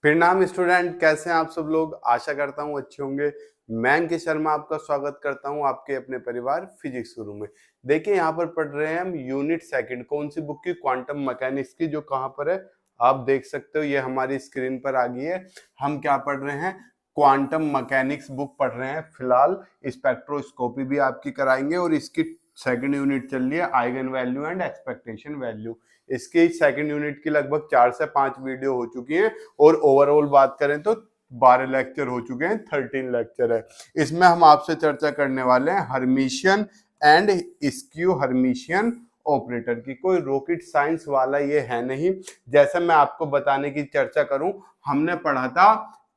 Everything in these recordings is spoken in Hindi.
प्रणाम स्टूडेंट, कैसे हैं आप सब लोग। आशा करता हूँ अच्छे होंगे। मैं अंकित शर्मा आपका स्वागत करता हूँ आपके अपने परिवार फिजिक्स गुरु में। देखिए यहाँ पर पढ़ रहे हैं हम यूनिट सेकंड, कौन सी बुक की, क्वांटम मैकेनिक्स की, जो कहाँ पर है आप देख सकते हो, ये हमारी स्क्रीन पर आ गई है। हम क्या पढ़ रहे हैं, क्वांटम मैकेनिक्स बुक पढ़ रहे हैं फिलहाल। स्पेक्ट्रोस्कोपी भी आपकी कराएंगे और इसकी सेकंड यूनिट चल रही है eigen value and expectation value. इसकी सेकंड यूनिट की लगभग 4 से 5 वीडियो हो चुकी हैं और ओवरऑल बात करें तो 12 लेक्चर हो चुके हैं, 13 लेक्चर है। इसमें हम आपसे चर्चा करने वाले हैं Hermitian and skew Hermitian operator की। कोई रॉकेट साइंस वाला ये है नहीं। जैसे मैं आपको बताने की चर्चा करूं, हमने पढ़ा था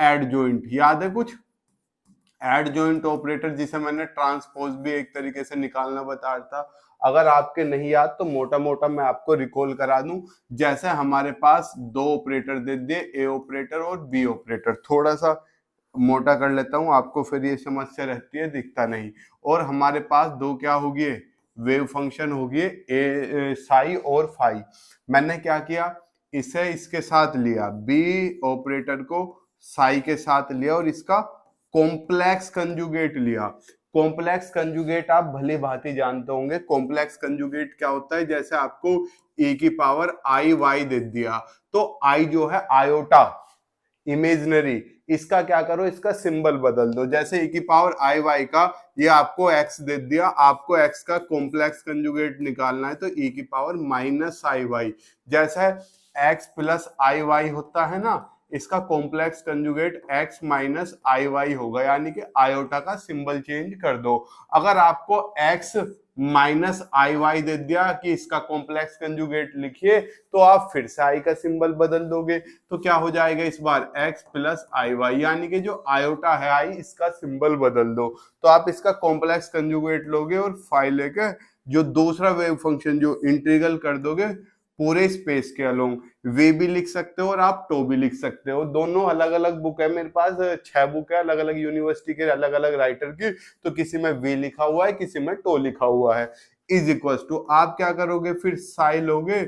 एडजॉइंट, याद है कुछ? एडजॉइंट ऑपरेटर जिसे मैंने ट्रांसपोज भी एक तरीके से निकालना बताया था। अगर आपके नहीं याद तो मोटा मोटा मैं आपको रिकॉल करा दूं। जैसे हमारे पास दो ऑपरेटर दे दिए, ए ऑपरेटर और बी ऑपरेटर। थोड़ा सा मोटा कर लेता हूं आपको, फिर ये समस्या रहती है दिखता नहीं। और हमारे पास दो क्या होगी, वेव फंक्शन होगी, ए साई और फाई। मैंने क्या किया, इसे इसके साथ लिया, बी ऑपरेटर को साई के साथ लिया और इसका कॉम्प्लेक्स कंजुगेट लिया। कॉम्प्लेक्स कंजुगेट आप भली भांति जानते होंगे। कॉम्प्लेक्स कंजुगेट क्या होता है, जैसे आपको e की पावर आई वाई दे दिया तो आई जो है आयोटा इमेजनरी, इसका क्या करो, इसका सिंबल बदल दो। जैसे e की पावर आई वाई का ये आपको x दे दिया, आपको x का कॉम्प्लेक्स कंजुगेट निकालना है तो e की पावर माइनस आई वाई। जैसे x प्लस आई वाई होता है ना, इसका कॉम्प्लेक्स कंजुगेट x माइनस आई वाई होगा, यानी कि आयोटा का सिंबल चेंज कर दो। अगर आपको x minus I why they दिया कि इसका कॉम्प्लेक्स कंजुगेट लिखिए, तो आप फिर से आई का सिंबल बदल दोगे तो क्या हो जाएगा, इस बार x प्लस आई वाई, यानी कि जो आयोटा है आई, इसका सिंबल बदल दो तो आप इसका कॉम्प्लेक्स कंजुगेट लोगे और फाई लेके जो दूसरा वेव फंक्शन जो इंटीग्रल कर दोगे पूरे स्पेस के अलोंग, वे भी लिख सकते हो और आप टो भी लिख सकते हो। दोनों अलग अलग बुक है मेरे पास, 6 बुक है अलग अलग यूनिवर्सिटी के, अलग अलग राइटर की। तो किसी में वे लिखा हुआ है, किसी में टो लिखा हुआ है। इज इक्वल टू आप क्या करोगे, फिर साई लोगे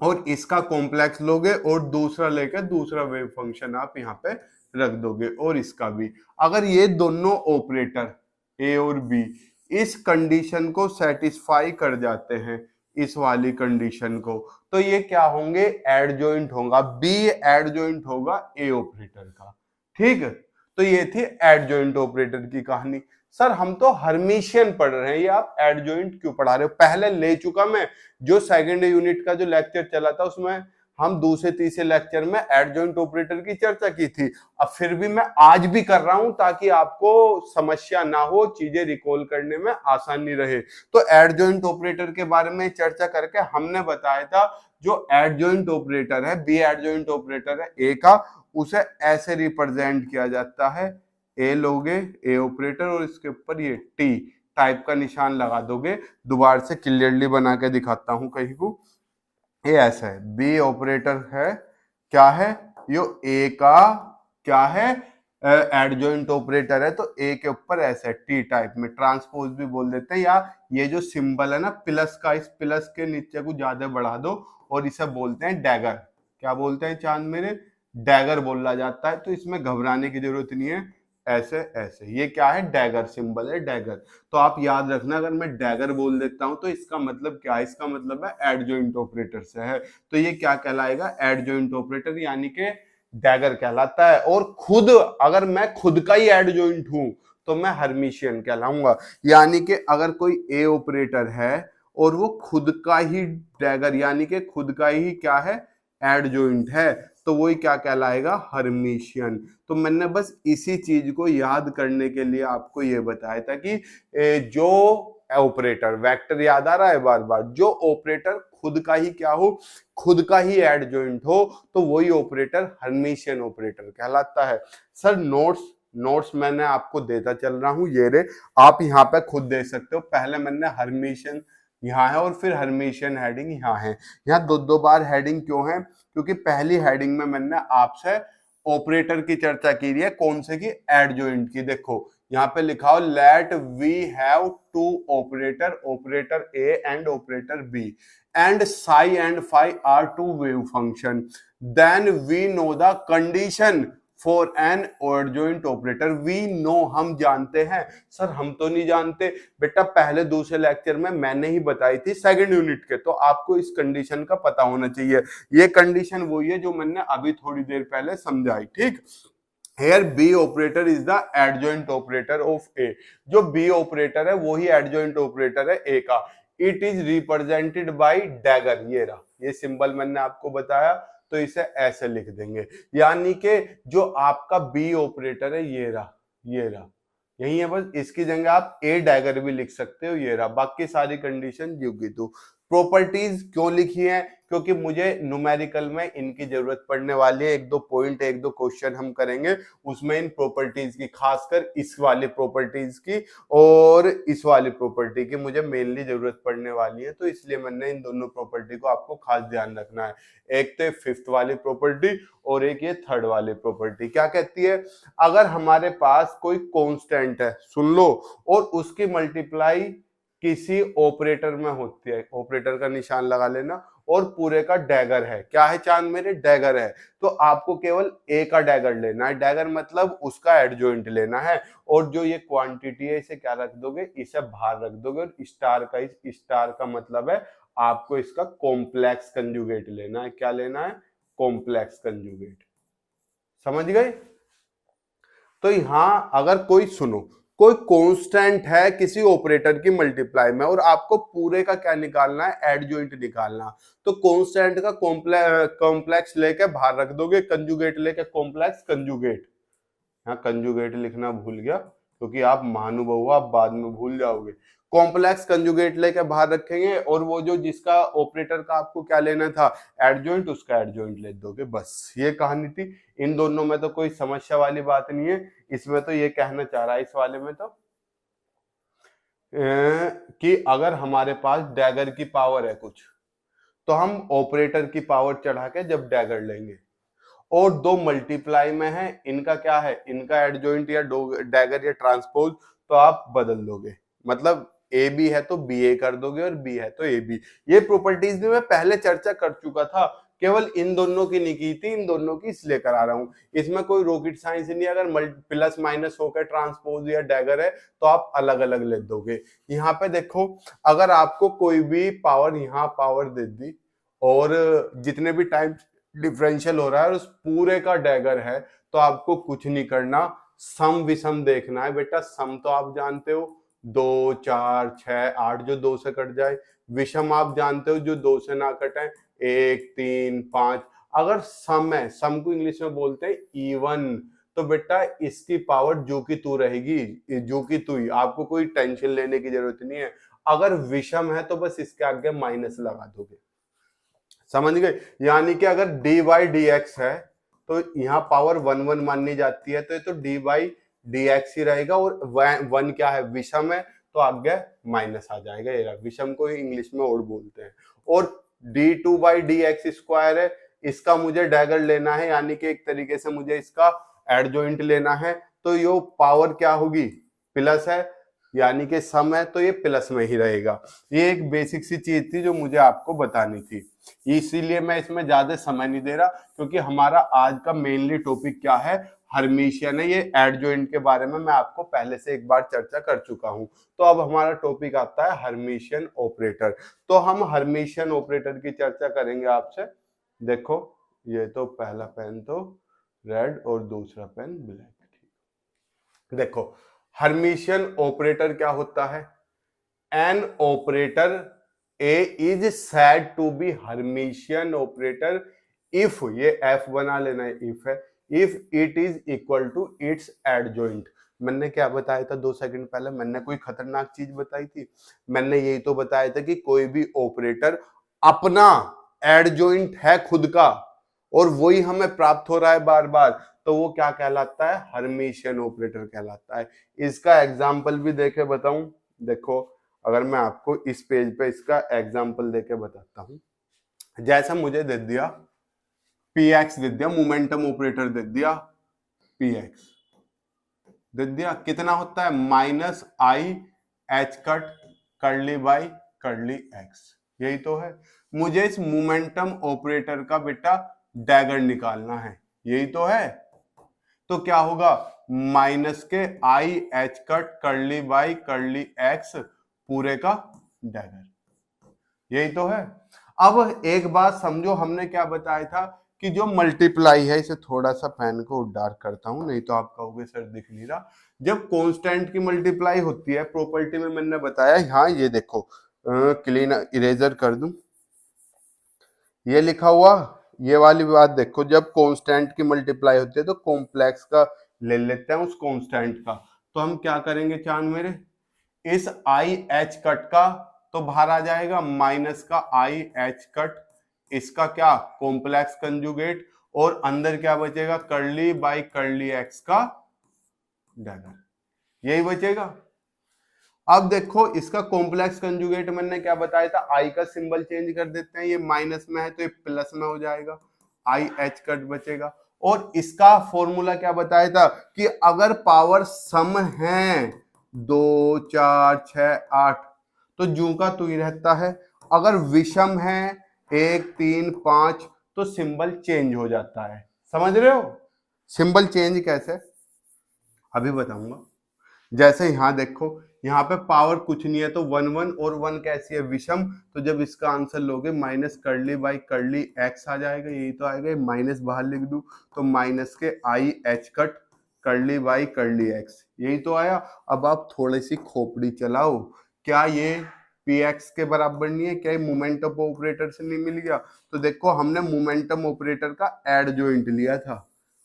और इसका कॉम्प्लेक्स लोगे और दूसरा लेकर दूसरा वेव फंक्शन आप यहाँ पे रख दोगे और इसका भी। अगर ये दोनों ऑपरेटर ए और बी इस कंडीशन को सेटिस्फाई कर जाते हैं, इस वाली कंडीशन को, तो ये क्या होंगे, एडजॉइंट होगा। बी एडजॉइंट होगा ए ऑपरेटर का। ठीक है, तो ये थी एडजॉइंट ऑपरेटर की कहानी। सर हम तो हर्मिशियन पढ़ रहे हैं, ये आप एडजॉइंट क्यों पढ़ा रहे हो? पहले ले चुका मैं, जो सेकंड यूनिट का जो लेक्चर चला था उसमें हम दूसरे तीसरे लेक्चर में एडजॉइंट ऑपरेटर की चर्चा की थी। अब फिर भी मैं आज भी कर रहा हूं ताकि आपको समस्या ना हो, चीजें रिकॉल करने में आसानी रहे। तो एडजॉइंट ऑपरेटर के बारे में चर्चा करके हमने बताया था, जो एडजॉइंट ऑपरेटर है, बी एडजॉइंट ऑपरेटर है ए का, उसे ऐसे रिप्रेजेंट किया जाता है। ए लोगे, ए ऑपरेटर, और इसके ऊपर ये टी टाइप का निशान लगा दोगे। दोबारा से क्लियरली बना के दिखाता हूं कहीं को, ये ऐसा है। बी ऑपरेटर है, क्या है यो, ए का क्या है, एडजॉइंट ऑपरेटर है, तो ए के ऊपर ऐसा है, टी टाइप में, ट्रांसपोज भी बोल देते हैं। या ये जो सिंबल है ना प्लस का, इस प्लस के नीचे को ज्यादा बढ़ा दो और इसे बोलते हैं डैगर। क्या बोलते हैं चांद मेरे? डैगर बोला जाता है। तो इसमें घबराने की जरूरत नहीं है, ऐसे ऐसे, ये क्या है, डैगर सिंबल है, डैगर। तो आप याद रखना, अगर मैं डैगर बोल देता हूं तो इसका मतलब क्या है, इसका मतलब है एडजॉइंट ऑपरेटर से है। तो ये क्या कहलाएगा, एडजॉइंट ऑपरेटर, यानी कि डैगर कहलाता है। और खुद अगर मैं खुद का ही एडजॉइंट हूं तो मैं हर्मिशियन कहलाऊंगा। यानी कि अगर कोई ए ऑपरेटर है और वो खुद का ही डैगर, यानी कि खुद का ही क्या है, एडजॉइंट है, तो वही क्या कहलाएगा, हर्मिशियन। तो मैंने बस इसी चीज को याद करने के लिए आपको ये बताया था कि जो ऑपरेटर, वेक्टर याद आ रहा है बार बार, जो ऑपरेटर खुद का ही क्या हो, खुद का ही एडजॉइंट हो, तो वही ऑपरेटर हर्मिशियन ऑपरेटर कहलाता है। सर नोट्स मैंने आपको देता चल रहा हूं, ये रे, आप यहाँ पे खुद देख सकते हो। पहले मैंने हर्मिशियन यहाँ है और फिर हर्मिशियन हेडिंग यहाँ है। यहाँ दो दो बार हेडिंग क्यों है, क्योंकि पहली हेडिंग में मैंने आपसे ऑपरेटर की चर्चा की है, कौन से की, एडजॉइंट की। देखो यहाँ पे लिखा हो, let we have two operator, operator A and operator B, and psi and phi are two wave function, then we know the condition for an adjoint operator. We know, हम जानते हैं। सर हम तो नहीं जानते बेटा, पहले दूसरे लेक्चर में मैंने ही बताई थी सेकंड यूनिट के, तो आपको इस कंडीशन का पता होना चाहिए। ये कंडीशन वही है जो मैंने अभी थोड़ी देर पहले समझाई, ठीक। Here B operator is the adjoint operator of A। जो B ऑपरेटर है वही adjoint ऑपरेटर है A का। It is represented by dagger। ये रहा, ये सिंबल मैंने आपको बताया, तो इसे ऐसे लिख देंगे। यानी कि जो आपका B ऑपरेटर है ये रहा, ये रहा, यही है, बस इसकी जगह आप A डैगर भी लिख सकते हो, ये रहा। बाकी सारी कंडीशन होगी। तो प्रॉपर्टीज क्यों लिखी है? क्योंकि मुझे न्यूमेरिकल में इनकी जरूरत पड़ने वाली है। एक दो पॉइंट, एक दो क्वेश्चन हम करेंगे उसमें इन प्रॉपर्टीज की, खासकर इस वाली प्रॉपर्टीज की और इस वाली प्रॉपर्टी की मुझे मेनली जरूरत पड़ने वाली है। तो इसलिए मैंने इन दोनों प्रॉपर्टी को आपको खास ध्यान रखना है। एक तो फिफ्थ वाली प्रॉपर्टी और एक ये थर्ड वाली प्रॉपर्टी। क्या कहती है? अगर हमारे पास कोई कांस्टेंट है, सुन लो, और उसकी मल्टीप्लाई किसी ऑपरेटर में होती है, ऑपरेटर का निशान लगा लेना, और पूरे का डैगर है। क्या है चांद मेरे? डैगर है। तो आपको केवल ए का डैगर लेना है। डैगर मतलब उसका एडजॉइंट लेना है, और जो ये क्वांटिटी है इसे क्या रख दोगे? इसे बाहर रख दोगे। और स्टार का, इस स्टार का मतलब है आपको इसका कॉम्प्लेक्स कंजुगेट लेना है। क्या लेना है? Complex conjugate. समझ गए? तो यहां अगर कोई, सुनो, कोई कांस्टेंट है किसी ऑपरेटर की मल्टीप्लाई में और आपको पूरे का क्या निकालना है? एडजॉइंट निकालना। तो कांस्टेंट का कॉम्प्लेक्स लेके बाहर रख दोगे, कंजुगेट लेके कॉम्प्लेक्स कंजुगेट। यहाँ कंजुगेट लिखना भूल गया क्योंकि आप महानुभव हो, आप बाद में भूल जाओगे। कॉम्प्लेक्स कंजुगेट लेके बाहर रखेंगे, और वो जो जिसका ऑपरेटर का आपको क्या लेना था? एडजॉइंट, उसका एडजॉइंट ले दोगे। बस ये कहानी थी। इन दोनों में तो कोई समस्या वाली बात नहीं है। इसमें तो ये कहना चाह रहा है, इस वाले में तो कि अगर हमारे पास डैगर की पावर है कुछ, तो हम ऑपरेटर की पावर चढ़ा के जब डैगर लेंगे, और दो मल्टीप्लाई में है, इनका क्या है? इनका एडजॉइंट या डैगर या ट्रांसपोज, तो आप बदल दोगे। मतलब ए बी है तो बी ए कर दोगे, और बी है तो ए बी। ये प्रॉपर्टीज भी मैं पहले चर्चा कर चुका था, केवल इन दोनों की नहीं की थी, इन दोनों की इसलिए करा रहा हूं। इसमें कोई रॉकेट साइंस नहीं। अगर प्लस माइनस होकर ट्रांसपोज या डैगर है तो आप अलग अलग ले दोगे। यहाँ पे देखो, अगर आपको कोई भी पावर, यहाँ पावर दे दी, और जितने भी टाइम डिफरेंशियल हो रहा है और उस पूरे का डैगर है, तो आपको कुछ नहीं करना, सम विषम देखना है। बेटा सम तो आप जानते हो, 2 4 6 8 जो 2 से कट जाए। विषम आप जानते हो, जो 2 से ना कटे, 1 3 5। अगर सम है, सम को इंग्लिश में बोलते हैं इवन, तो बेटा इसकी पावर जो की तू रहेगी, जो की तू ही, आपको कोई टेंशन लेने की जरूरत नहीं है। अगर विषम है तो बस इसके आगे माइनस लगा दोगे। समझ गए? यानी कि अगर डी बाई डी एक्स है तो यहाँ पावर 1 1 माननी जाती है, तो ये तो डी बाई डी एक्स ही रहेगा। और 1 क्या है? विषम है, तो आगे माइनस आ जाएगा। ये विषम को इंग्लिश में और बोलते हैं। और D two by D x square है, इसका मुझे डैगर लेना है, यानी कि एक तरीके से मुझे इसका एडजॉइंट लेना है। तो ये पावर क्या होगी? प्लस है, यानी कि सम है, तो ये प्लस में ही रहेगा। ये एक बेसिक सी चीज थी जो मुझे आपको बतानी थी, इसीलिए मैं इसमें ज्यादा समय नहीं दे रहा, क्योंकि हमारा आज का मेनली टॉपिक क्या है? हर्मिशियन है। ये एडजॉइंट के बारे में मैं आपको पहले से एक बार चर्चा कर चुका हूं। तो अब हमारा टॉपिक आता है हर्मिशियन ऑपरेटर। तो हम हर्मिशियन ऑपरेटर की चर्चा करेंगे आपसे। देखो, ये तो पहला पेन तो रेड और दूसरा पेन ब्लैक। देखो, हर्मिशियन ऑपरेटर क्या होता है? An operator A is said to be Hermitian operator if, ये F बना लेना है, if है, if it is equal to its adjoint। मैंने क्या बताया था 2 सेकंड पहले? मैंने कोई खतरनाक चीज बताई थी? मैंने यही तो बताया था कि कोई भी ऑपरेटर अपना एडजॉइंट है खुद का, और वही हमें प्राप्त हो रहा है बार बार, तो वो क्या कहलाता है? हर्मिशियन ऑपरेटर कहलाता है। इसका एग्जाम्पल भी देके बताऊं? देखो, अगर मैं आपको इस पेज पे इसका एग्जाम्पल देके बताता हूं, जैसा मुझे दे दिया px, दे दिया मोमेंटम ऑपरेटर, दे दिया px, दे दिया, कितना होता है? Minus I H cut curly by curly x. यही तो है। मुझे इस मोमेंटम ऑपरेटर का बेटा डैगर निकालना है, यही तो है। तो क्या होगा, माइनस के आई एच कट करली बाई करली एक्स पूरे का डैगर, यही तो है। अब एक बात समझो, हमने क्या बताया था कि जो मल्टीप्लाई है, इसे थोड़ा सा पेन को डार्क करता हूं, नहीं तो आप कहोगे सर दिख नहीं रहा। जब कांस्टेंट की मल्टीप्लाई होती है, प्रॉपर्टी में मैंने बताया, हाँ ये देखो, क्लीन इरेजर कर दूं, ये लिखा हुआ, ये वाली बात देखो, जब कांस्टेंट की मल्टीप्लाई होती है तो कॉम्प्लेक्स का ले लेते हैं उस कांस्टेंट का। तो हम क्या करेंगे चांद मेरे, इस आई एच कट का तो बाहर आ जाएगा माइनस का आई एच कट, इसका क्या कॉम्प्लेक्स कंजुगेट, और अंदर क्या बचेगा, करली बाई करली एक्स का डैगर, यही बचेगा। अब देखो इसका कॉम्प्लेक्स कंजुगेट मैंने क्या बताया था, आई का सिंबल चेंज कर देते हैं, ये माइनस में है तो ये प्लस में हो जाएगा, आई एच कट बचेगा। और इसका फॉर्मूला क्या बताया था कि अगर पावर सम है 2 4 6 8 तो जू का तू ही रहता है, अगर विषम है 1 3 5 तो सिंबल चेंज हो जाता है। समझ रहे हो सिंबल चेंज कैसे, अभी बताऊंगा। जैसे यहां देखो, यहाँ पे पावर कुछ नहीं है तो 1 1, और 1 कैसी है, विषम, तो जब इसका आंसर लोगे माइनस करली बाई करली एक्स आ जाएगा, यही तो आएगा। माइनस बाहर लिख दूं तो माइनस के आई एच कट करली बाई करली एक्स, यही तो आया। अब आप थोड़ी सी खोपड़ी चलाओ, क्या ये पी एक्स के बराबर नहीं है, क्या ये मोमेंटम ऑपरेटर से नहीं मिल गया। तो देखो हमने मोमेंटम ऑपरेटर का एडजॉइंट लिया था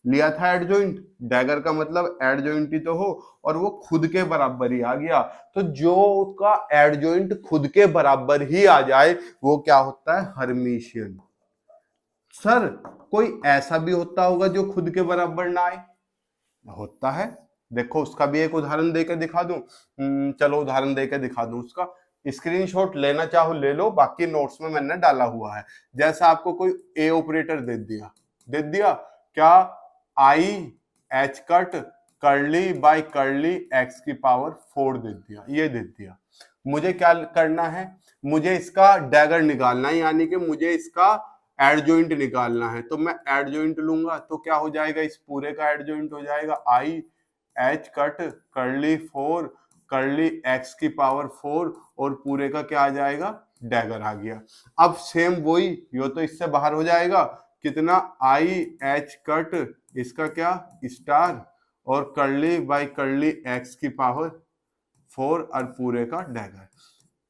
एडजॉइंट, डैगर का मतलब एडजॉइंट ही तो हो, और वो खुद के बराबर ही आ गया। तो जो उसका एडजॉइंट खुद के बराबर ही आ जाए वो क्या होता है, हर्मिशियन। सर कोई ऐसा भी होता होगा जो खुद के बराबर ना आए, होता है। देखो उसका भी एक उदाहरण देकर दिखा दूं, चलो उदाहरण देकर दिखा दूं उसका। स्क्रीनशॉट लेना चाहो ले लो, बाकी नोट्स में मैंने डाला हुआ है। जैसा आपको कोई ए ऑपरेटर दे दिया क्या, आई एच कट करली बाई करली एक्स की पावर 4 दे दिया, ये दे दिया। मुझे क्या करना है, मुझे इसका डैगर निकालना है, यानी कि मुझे इसका एडजॉइंट निकालना है। तो मैं एडजॉइंट लूंगा तो क्या हो जाएगा, इस पूरे का एडजॉइंट हो जाएगा आई एच कट करली 4 करली एक्स की पावर 4, और पूरे का क्या आ जाएगा, डैगर आ गया। अब सेम वही, यो तो इससे बाहर हो जाएगा, कितना आई एच कट इसका क्या स्टार और करली बाई करली एक्स की पावर 4 और पूरे का डैगर।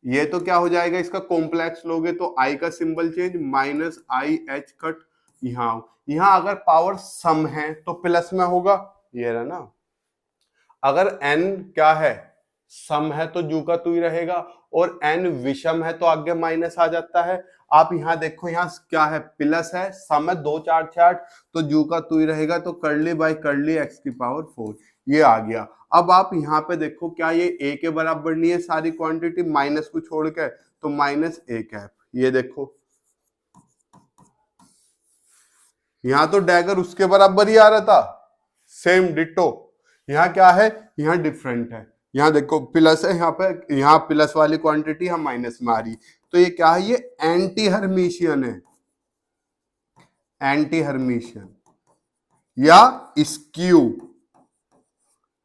ये तो क्या हो जाएगा, इसका कॉम्प्लेक्स लोगे तो आई का symbol change, minus I H cut, यहां अगर पावर सम है तो प्लस में होगा, ये रहा ना। अगर n क्या है, सम है तो जू का तू ही रहेगा, और n विषम है तो आगे माइनस आ जाता है। आप यहाँ देखो, यहाँ क्या है, प्लस है, सम है 2 4 6 8 तो जू का तू ही रहेगा, तो करली बाई करली एक्स की पावर 4 ये आ गया। अब आप यहाँ पे देखो, क्या ये a के बराबर नहीं है सारी क्वांटिटी माइनस को छोड़ के, तो माइनस a कैप, ये देखो यहाँ तो डैगर उसके बराबर ही आ रहा था, सेम डिटो। यहाँ क्या है, यहाँ डिफरेंट है, यहाँ देखो प्लस है, यहाँ पे यहाँ प्लस वाली क्वांटिटी यहाँ माइनस में आ रही, तो ये क्या है, ये एंटी हर्मिशियन है, एंटी हर्मिशियन या स्क्यू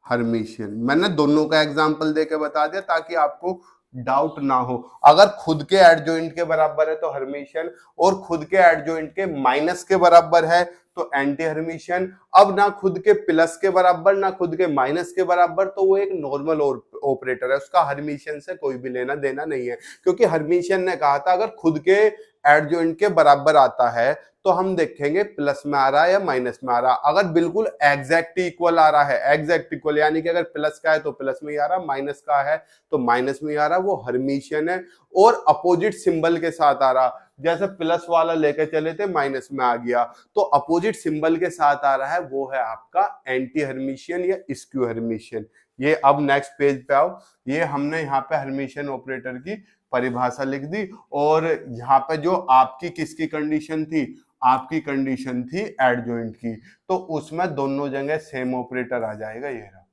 हर्मिशियन। मैंने दोनों का एग्जांपल देके बता दिया ताकि आपको डाउट ना हो। अगर खुद के एडजॉइंट के बराबर है तो हर्मिशियन, और खुद के एडजॉइंट के माइनस के बराबर है तो एंटी हर्मिशियन। अब ना खुद के प्लस के बराबर ना खुद के माइनस के बराबर, तो वो एक नॉर्मल ऑपरेटर है, उसका हर्मिशियन से कोई भी लेना देना नहीं है। क्योंकि हर्मिशियन ने कहा था अगर खुद के एडजॉइंट के बराबर आता है तो हम देखेंगे प्लस में आ रहा है या माइनस में आ रहा है। अगर बिल्कुल एग्जैक्ट इक्वल आ रहा है, एग्जैक्ट इक्वल यानी कि अगर प्लस का है तो प्लस में ही आ रहा, माइनस का है तो माइनस में ही आ रहा, वो हर्मिशियन है। और अपोजिट सिंबल के साथ आ रहा, जैसे प्लस वाला लेके चले थे माइनस में आ गया, तो अपोजिट सिंबल के साथ आ रहा है, वो है आपका एंटी हर्मिशियन या स्क्यू हर्मिशियन। ये अब नेक्स्ट पेज पे आओ, ये हमने यहाँ पे हर्मिशियन ऑपरेटर की परिभाषा लिख दी, और यहाँ पे जो आपकी किसकी कंडीशन थी, आपकी कंडीशन थी एडजॉइंट की, तो उसमें दोनों जगह सेम ऑपरेटर आ जाएगा, ये रहा।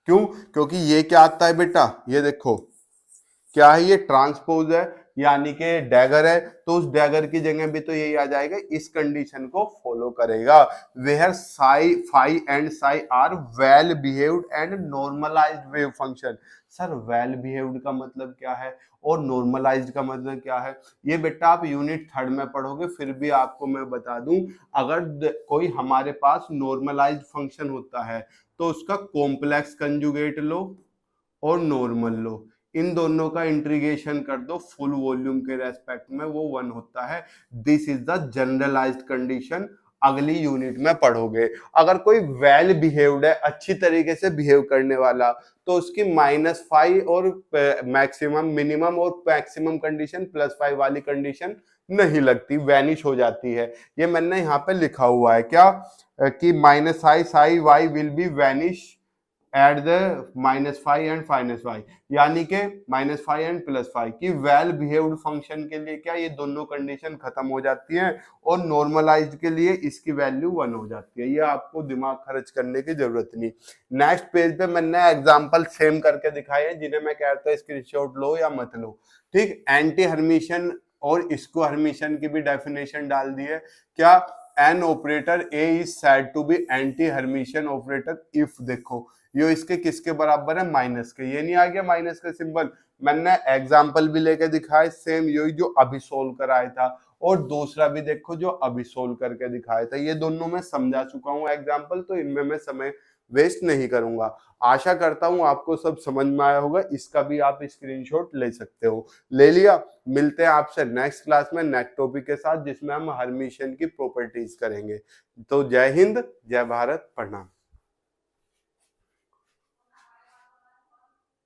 क्यों, क्योंकि ये क्या आता है बेटा, ये देखो क्या है, ये ट्रांसपोज है, यानी कि डैगर है तो उस डैगर की जगह भी तो यही आ जाएगा, इस कंडीशन को फॉलो करेगा। Where psi phi and psi are well behaved and normalised wave function. Sir well behaved का मतलब क्या है और नॉर्मलाइज्ड का मतलब क्या है, ये बेटा आप यूनिट 3 में पढ़ोगे, फिर भी आपको मैं बता दूं, अगर कोई हमारे पास नॉर्मलाइज्ड फंक्शन होता है तो उसका कॉम्प्लेक्स कंजुगेट लो और नॉर्मल लो, इन दोनों का इंटीग्रेशन कर दो फुल वॉल्यूम के रेस्पेक्ट में, वो 1 होता है। This is the generalised condition, अगली यूनिट में पढ़ोगे। अगर कोई वेल बिहेव्ड है, अच्छी तरीके से बिहेव करने वाला, तो उसकी -5 और मैक्सिमम मिनिमम और मैक्सिमम कंडीशन +5 वाली कंडीशन नहीं लगती, वैनिश हो जाती है। ये मैंने यहाँ पे लिखा हुआ है क्या कि -i Sai y will be vanish at the -5 and -5, यानी कि -5 एंड +5 की वेल बिहेव्ड फंक्शन के लिए क्या ये दोनों कंडीशन खत्म हो जाती हैं और नॉर्मलाइज्ड के लिए इसकी वैल्यू 1 हो जाती है। ये आपको दिमाग खर्च करने की जरूरत नहीं। नेक्स्ट पेज पे मैंने एग्जांपल सेम करके दिखाए हैं जिन्हें मैं कहता हूं स्क्रीनशॉट लो या मत लो, ठीक। एंटी हर्मिशन और इसको हर्मिशन की भी डेफिनेशन डाल दी है क्या, an operator A is said to be anti Hermitian operator if, देखो ये इसके किसके बराबर है, माइनस के, ये नहीं आ गया माइनस का सिंबल। मैंने एग्जाम्पल भी लेके दिखाया सेम यही जो अभी सोल्व कराया था, और दूसरा भी देखो जो अभी सोल्व करके दिखाया था, ये दोनों मैं समझा चुका हूँ एग्जाम्पल, तो इनमें मैं समय वेस्ट नहीं करूंगा। आशा करता हूं आपको सब समझ में आया होगा, इसका भी आप स्क्रीनशॉट ले सकते हो। ले लिया? मिलते हैं आपसे नेक्स्ट क्लास में नेक्स्ट टॉपिक के साथ जिसमें हम हर्मिशन की प्रॉपर्टीज करेंगे। तो जय हिंद, जय भारत, प्रणाम।